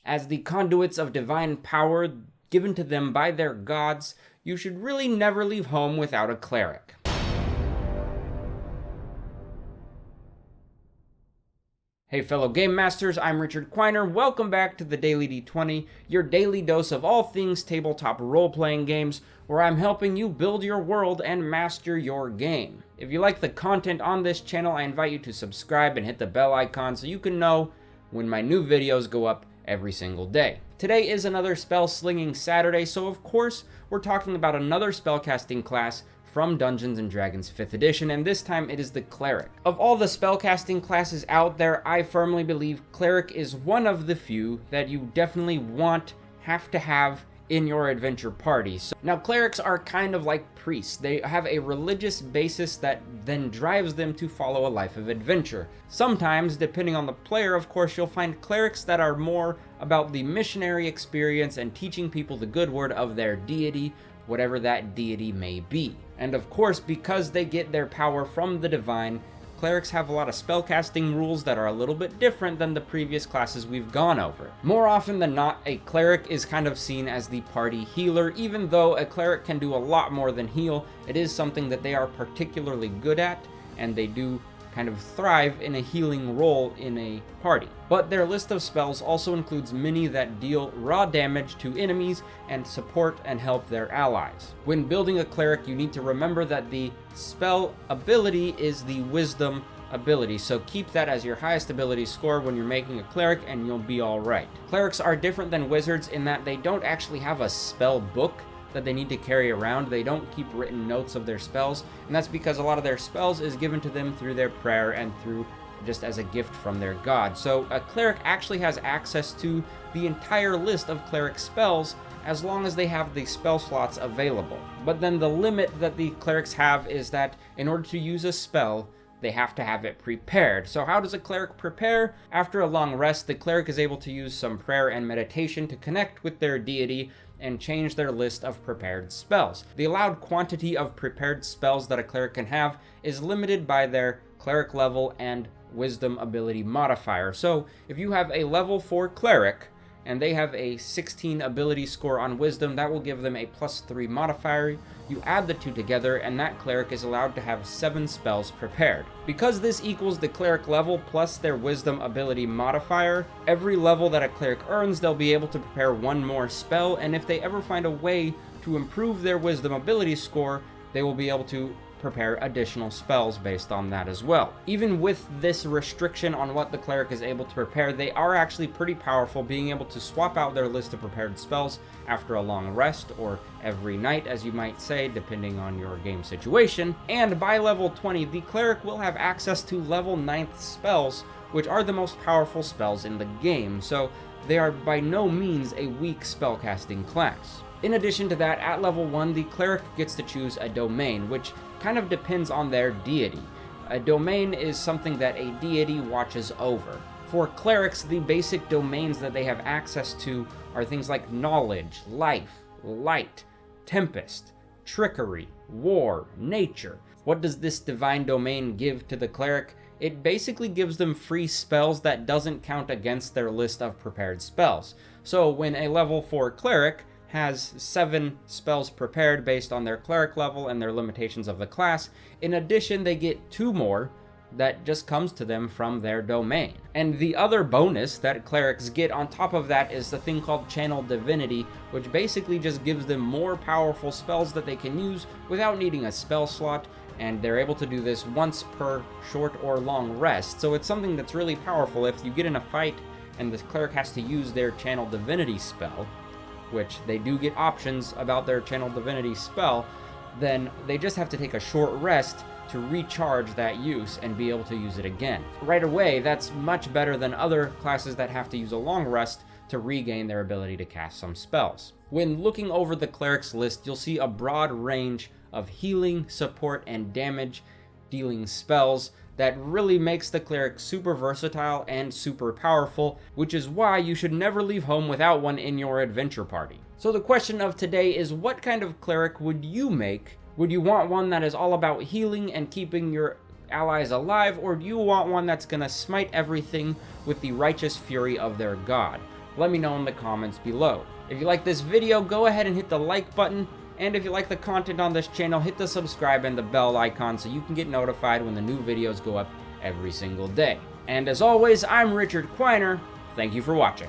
As the conduits of divine power given to them by their gods, you should really never leave home without a cleric. Hey fellow Game Masters, I'm Richard Quiner. Welcome back to the Daily D20, your daily dose of all things tabletop role-playing games, where I'm helping you build your world and master your game. If you like the content on this channel, I invite you to subscribe and hit the bell icon so you can know when my new videos go up every single day. Today is another Spell Slinging Saturday, so of course we're talking about another spellcasting class from Dungeons & Dragons 5th edition, and this time it is the Cleric. Of all the spellcasting classes out there, I firmly believe Cleric is one of the few that you definitely have to have in your adventure party. So, now, clerics are kind of like priests. They have a religious basis that then drives them to follow a life of adventure. Sometimes, depending on the player, of course, you'll find clerics that are more about the missionary experience and teaching people the good word of their deity, whatever that deity may be. And of course, because they get their power from the divine, clerics have a lot of spellcasting rules that are a little bit different than the previous classes we've gone over. More often than not, a cleric is kind of seen as the party healer. Even though a cleric can do a lot more than heal, it is something that they are particularly good at, and they do kind of thrive in a healing role in a party. But their list of spells also includes many that deal raw damage to enemies and support and help their allies. When building a cleric, you need to remember that the spell ability is the wisdom ability, so keep that as your highest ability score when you're making a cleric and you'll be alright. Clerics are different than wizards in that they don't actually have a spell book that they need to carry around. They don't keep written notes of their spells, and that's because a lot of their spells is given to them through their prayer and through just as a gift from their god. So a cleric actually has access to the entire list of cleric spells as long as they have the spell slots available. But then the limit that the clerics have is that in order to use a spell, they have to have it prepared. So how does a cleric prepare? After a long rest, the cleric is able to use some prayer and meditation to connect with their deity and change their list of prepared spells. The allowed quantity of prepared spells that a cleric can have is limited by their cleric level and wisdom ability modifier. So if you have a level 4 cleric and they have a 16 ability score on wisdom, that will give them a +3 modifier. You add the two together and that cleric is allowed to have 7 spells prepared. Because this equals the cleric level plus their wisdom ability modifier, every level that a cleric earns, they'll be able to prepare one more spell, and if they ever find a way to improve their wisdom ability score, they will be able to prepare additional spells based on that as well. Even with this restriction on what the cleric is able to prepare, they are actually pretty powerful, being able to swap out their list of prepared spells after a long rest, or every night, as you might say, depending on your game situation. And by level 20, the cleric will have access to level 9th spells, which are the most powerful spells in the game, so they are by no means a weak spellcasting class. In addition to that, at level 1, the cleric gets to choose a domain, which kind of depends on their deity. A domain is something that a deity watches over. For clerics, the basic domains that they have access to are things like knowledge, life, light, tempest, trickery, war, nature. What does this divine domain give to the cleric? It basically gives them free spells that doesn't count against their list of prepared spells. So when a level 4 cleric has 7 spells prepared based on their cleric level and their limitations of the class, in addition they get 2 more that just comes to them from their domain. And the other bonus that clerics get on top of that is the thing called Channel Divinity, which basically just gives them more powerful spells that they can use without needing a spell slot, and they're able to do this once per short or long rest. So it's something that's really powerful. If you get in a fight and the cleric has to use their Channel Divinity spell, which they do get options about their Channel Divinity spell, then they just have to take a short rest to recharge that use and be able to use it again. Right away, that's much better than other classes that have to use a long rest to regain their ability to cast some spells. When looking over the cleric's list, you'll see a broad range of healing, support, and damage dealing spells that really makes the cleric super versatile and super powerful, which is why you should never leave home without one in your adventure party. So the question of today is, what kind of cleric would you make? Would you want one that is all about healing and keeping your allies alive, or do you want one that's gonna smite everything with the righteous fury of their god? let me know in the comments below. If you like this video, go ahead and hit the like button, and if you like the content on this channel, hit the subscribe and the bell icon so you can get notified when the new videos go up every single day. And as always, I'm Richard Quiner. Thank you for watching.